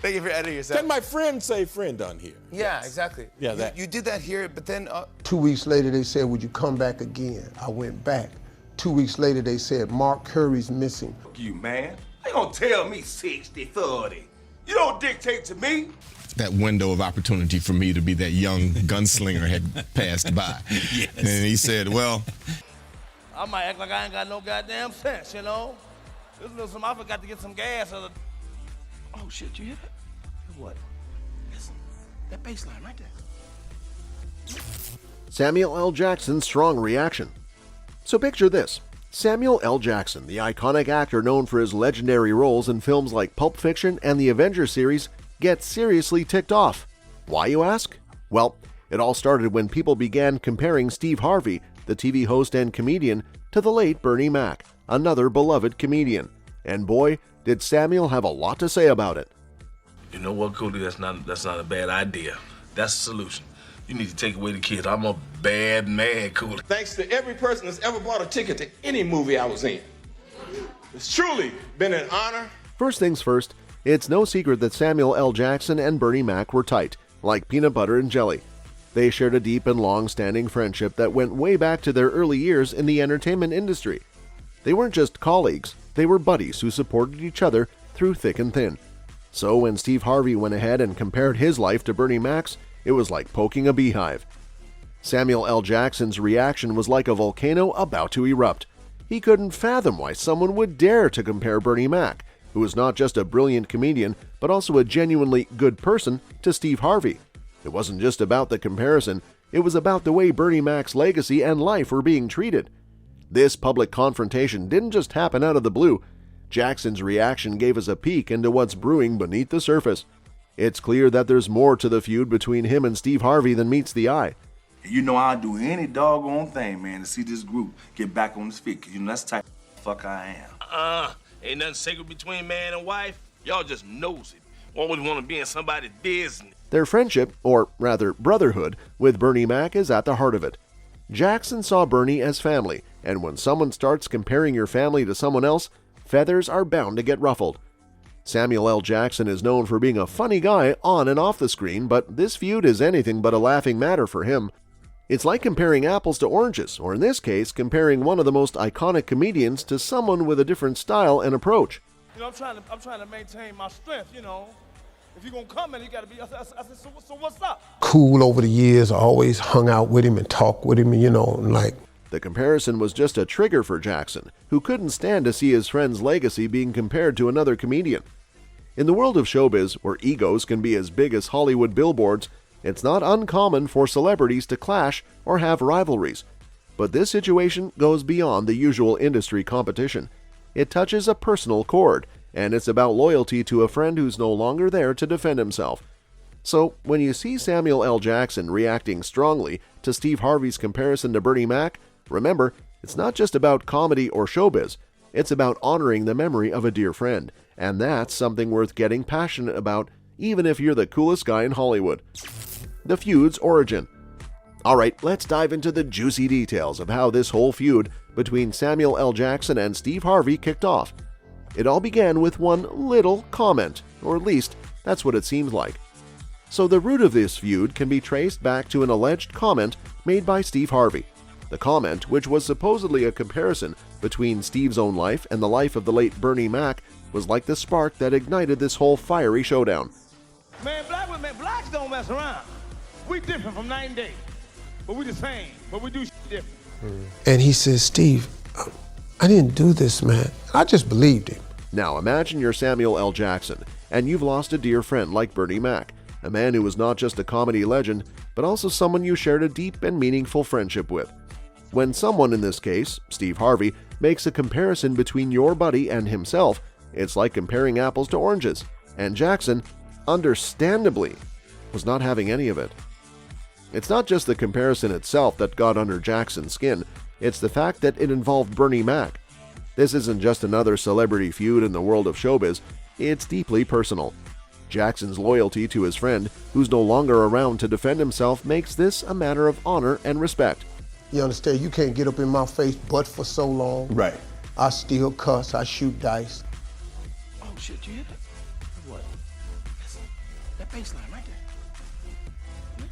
Thank you for editing yourself. Can my friend say friend on here? Yeah, exactly. Yeah, that. You did that here, but then... 2 weeks later, they said, would you come back again? I went back. 2 weeks later, they said, Mark Curry's missing. Fuck you, man. You gonna tell me 60-30. You don't dictate to me. That window of opportunity for me to be that young gunslinger had passed by. Yes. And he said, well... I might act like I ain't got no goddamn sense, you know? This little some, I forgot to get some gas. Oh, shit, you hear that? What? Listen, that bass line right there. Samuel L. Jackson's strong reaction. So picture this. Samuel L. Jackson, the iconic actor known for his legendary roles in films like Pulp Fiction and the Avengers series, gets seriously ticked off. Why, you ask? Well, it all started when people began comparing Steve Harvey, the TV host and comedian, to the late Bernie Mac, another beloved comedian. And boy, did Samuel have a lot to say about it. You know what, Coolie? That's not a bad idea. That's the solution. You need to take away the kids. I'm a bad man, Coolie. Thanks to every person that's ever bought a ticket to any movie I was in. It's truly been an honor. First things first, it's no secret that Samuel L. Jackson and Bernie Mac were tight, like peanut butter and jelly. They shared a deep and long-standing friendship that went way back to their early years in the entertainment industry. They weren't just colleagues, they were buddies who supported each other through thick and thin. So when Steve Harvey went ahead and compared his life to Bernie Mac's, it was like poking a beehive. Samuel L. Jackson's reaction was like a volcano about to erupt. He couldn't fathom why someone would dare to compare Bernie Mac, who was not just a brilliant comedian, but also a genuinely good person, to Steve Harvey. It wasn't just about the comparison, it was about the way Bernie Mac's legacy and life were being treated. This public confrontation didn't just happen out of the blue. Jackson's reaction gave us a peek into what's brewing beneath the surface. It's clear that there's more to the feud between him and Steve Harvey than meets the eye. You know I'll do any doggone thing, man, to see this group get back on its feet, because you know that's the type of fuck I am. Ain't nothing sacred between man and wife. Y'all just knows it. Always want to be in somebody's business. Their friendship, or rather brotherhood, with Bernie Mac is at the heart of it. Jackson saw Bernie as family, and when someone starts comparing your family to someone else, feathers are bound to get ruffled. Samuel L. Jackson is known for being a funny guy on and off the screen, but this feud is anything but a laughing matter for him. It's like comparing apples to oranges, or in this case, comparing one of the most iconic comedians to someone with a different style and approach. You know, I'm trying to maintain my strength, you know. If you're gonna come in, you gotta be, I said, so what's up? Cool over the years, I always hung out with him and talked with him, you know, like. The comparison was just a trigger for Jackson, who couldn't stand to see his friend's legacy being compared to another comedian. In the world of showbiz, where egos can be as big as Hollywood billboards, it's not uncommon for celebrities to clash or have rivalries. But this situation goes beyond the usual industry competition. It touches a personal chord, and it's about loyalty to a friend who's no longer there to defend himself. So, when you see Samuel L. Jackson reacting strongly to Steve Harvey's comparison to Bernie Mac, remember, it's not just about comedy or showbiz. It's about honoring the memory of a dear friend, and that's something worth getting passionate about, even if you're the coolest guy in Hollywood. The feud's origin. Alright, let's dive into the juicy details of how this whole feud between Samuel L. Jackson and Steve Harvey kicked off. It all began with one little comment, or at least, that's what it seems like. So the root of this feud can be traced back to an alleged comment made by Steve Harvey. The comment, which was supposedly a comparison between Steve's own life and the life of the late Bernie Mac, was like the spark that ignited this whole fiery showdown. Man, blacks don't mess around. We different from 9 days, but we the same, but we do shit different. And he says, Steve, I didn't do this, man. I just believed him. Now imagine you're Samuel L. Jackson, and you've lost a dear friend like Bernie Mac, a man who was not just a comedy legend, but also someone you shared a deep and meaningful friendship with. When someone, in this case, Steve Harvey, makes a comparison between your buddy and himself, it's like comparing apples to oranges, and Jackson, understandably, was not having any of it. It's not just the comparison itself that got under Jackson's skin, it's the fact that it involved Bernie Mac. This isn't just another celebrity feud in the world of showbiz, it's deeply personal. Jackson's loyalty to his friend, who's no longer around to defend himself, makes this a matter of honor and respect. You understand, you can't get up in my face but for so long. Right. I still cuss, I shoot dice. Oh shit, you hear that? What? Listen, That baseline right there.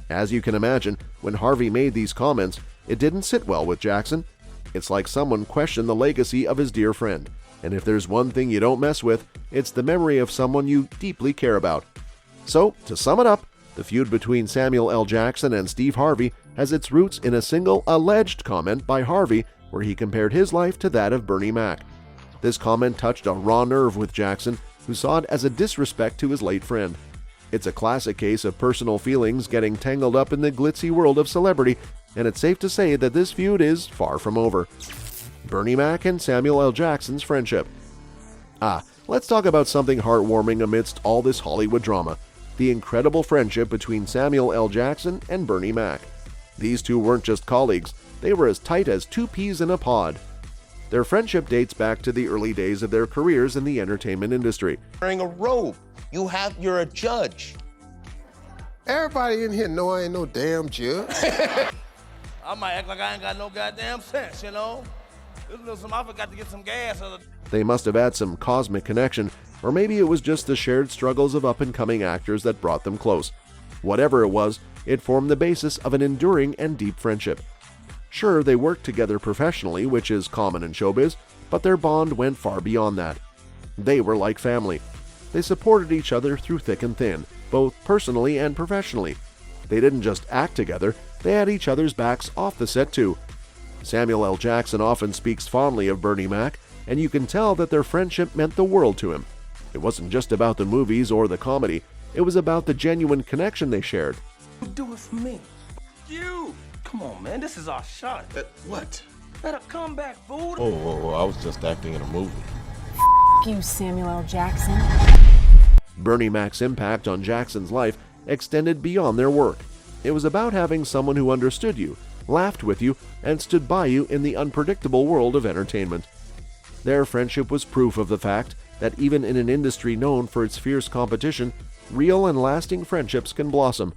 As you can imagine, when Harvey made these comments, it didn't sit well with Jackson. It's like someone questioned the legacy of his dear friend. And if there's one thing you don't mess with, it's the memory of someone you deeply care about. So, to sum it up, the feud between Samuel L. Jackson and Steve Harvey has its roots in a single alleged comment by Harvey where he compared his life to that of Bernie Mac. This comment touched a raw nerve with Jackson, who saw it as a disrespect to his late friend. It's a classic case of personal feelings getting tangled up in the glitzy world of celebrity, and it's safe to say that this feud is far from over. Bernie Mac and Samuel L. Jackson's friendship. Let's talk about something heartwarming amidst all this Hollywood drama: the incredible friendship between Samuel L. Jackson and Bernie Mac. These two weren't just colleagues, they were as tight as two peas in a pod. Their friendship dates back to the early days of their careers in the entertainment industry. Wearing a robe. You're a judge. Everybody in here know I ain't no damn judge. I might act like I ain't got no goddamn sense, you know? This little some, I forgot to get some gas. They must have had some cosmic connection, or maybe it was just the shared struggles of up-and-coming actors that brought them close. Whatever it was, it formed the basis of an enduring and deep friendship. Sure, they worked together professionally, which is common in showbiz, but their bond went far beyond that. They were like family. They supported each other through thick and thin, both personally and professionally. They didn't just act together, they had each other's backs off the set too. Samuel L. Jackson often speaks fondly of Bernie Mac, and you can tell that their friendship meant the world to him. It wasn't just about the movies or the comedy, it was about the genuine connection they shared. Do it for me. You! Come on, man, this is our shot. What? Better come back, fool. Oh, I was just acting in a movie. You, Samuel L. Jackson. Bernie Mac's impact on Jackson's life extended beyond their work. It was about having someone who understood you, laughed with you, and stood by you in the unpredictable world of entertainment. Their friendship was proof of the fact that even in an industry known for its fierce competition, real and lasting friendships can blossom.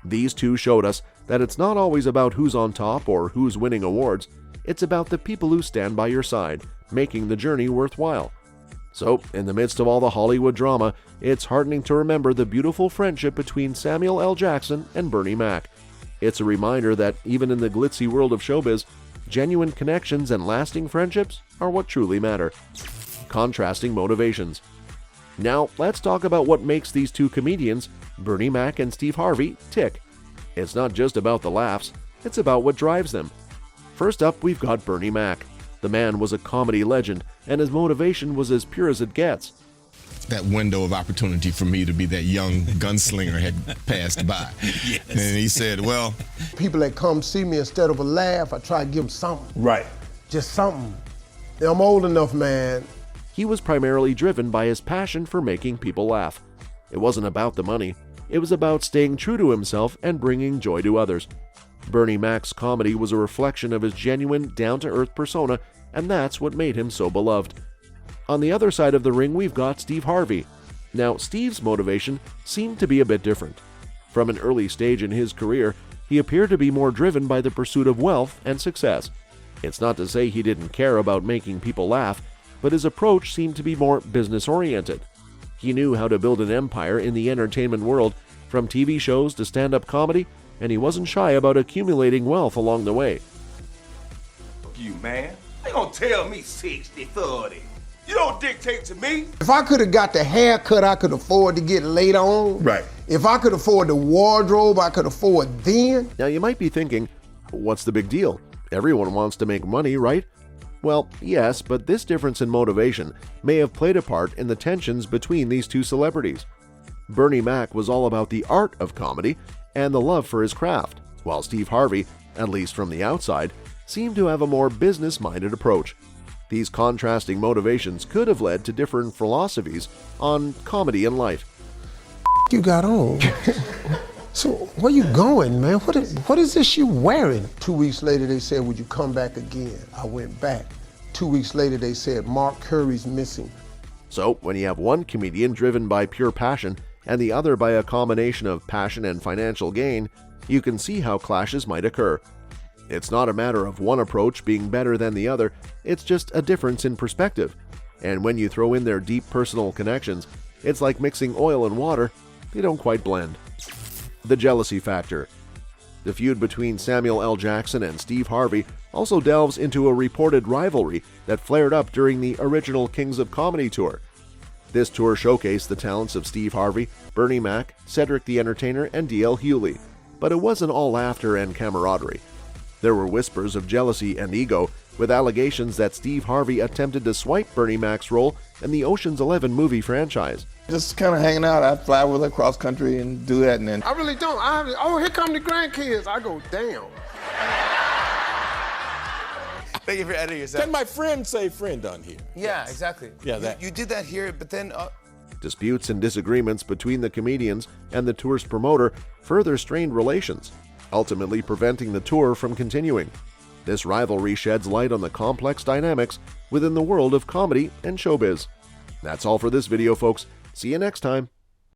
These two showed us that it's not always about who's on top or who's winning awards, it's about the people who stand by your side, making the journey worthwhile. So, in the midst of all the Hollywood drama, it's heartening to remember the beautiful friendship between Samuel L. Jackson and Bernie Mac. It's a reminder that even in the glitzy world of showbiz, genuine connections and lasting friendships are what truly matter. Contrasting motivations. Now, let's talk about what makes these two comedians, Bernie Mac and Steve Harvey, tick. It's not just about the laughs, it's about what drives them. First up, we've got Bernie Mac. The man was a comedy legend, and his motivation was as pure as it gets. That window of opportunity for me to be that young gunslinger had passed by. Yes. And he said, well... People that come see me, instead of a laugh, I try to give them something. Right. Just something. I'm old enough, man. He was primarily driven by his passion for making people laugh. It wasn't about the money. It was about staying true to himself and bringing joy to others. Bernie Mac's comedy was a reflection of his genuine, down-to-earth persona, and that's what made him so beloved. On the other side of the ring, we've got Steve Harvey. Now, Steve's motivation seemed to be a bit different. From an early stage in his career, he appeared to be more driven by the pursuit of wealth and success. It's not to say he didn't care about making people laugh, but his approach seemed to be more business-oriented. He knew how to build an empire in the entertainment world, from TV shows to stand-up comedy, and he wasn't shy about accumulating wealth along the way. You, man. They gonna tell me 60-30. You don't dictate to me. If I could have got the haircut I could afford to get later on, Right. If I could afford the wardrobe I could afford then. Now you might be thinking, what's the big deal? Everyone wants to make money, right? Well, yes, but this difference in motivation may have played a part in the tensions between these two celebrities. Bernie Mac was all about the art of comedy and the love for his craft, while Steve Harvey, at least from the outside, seemed to have a more business-minded approach. These contrasting motivations could have led to different philosophies on comedy and life. You got on. So where you going, man? What is this you wearing? 2 weeks later, they said, would you come back again? I went back. 2 weeks later, they said, Mark Curry's missing. So when you have one comedian driven by pure passion and the other by a combination of passion and financial gain, you can see how clashes might occur. It's not a matter of one approach being better than the other, it's just a difference in perspective. And when you throw in their deep personal connections, it's like mixing oil and water. they don't quite blend. The jealousy factor. The feud between Samuel L. Jackson and Steve Harvey also delves into a reported rivalry that flared up during the original Kings of Comedy tour. This tour showcased the talents of Steve Harvey, Bernie Mac, Cedric the Entertainer, and D.L. Hewley, but it wasn't all laughter and camaraderie. There were whispers of jealousy and ego, with allegations that Steve Harvey attempted to swipe Bernie Mac's role in the Ocean's 11 movie franchise. Just kind of hanging out. I'd fly with her across country and do that, and then I really don't. Oh, here come the grandkids. I go, damn. Thank you for editing yourself. Can my friend say friend on here? Yeah, exactly. Yeah, that. You did that here, but then. Disputes and disagreements between the comedians and the tour's promoter further strained relations, ultimately preventing the tour from continuing. This rivalry sheds light on the complex dynamics within the world of comedy and showbiz. That's all for this video, folks. See you next time.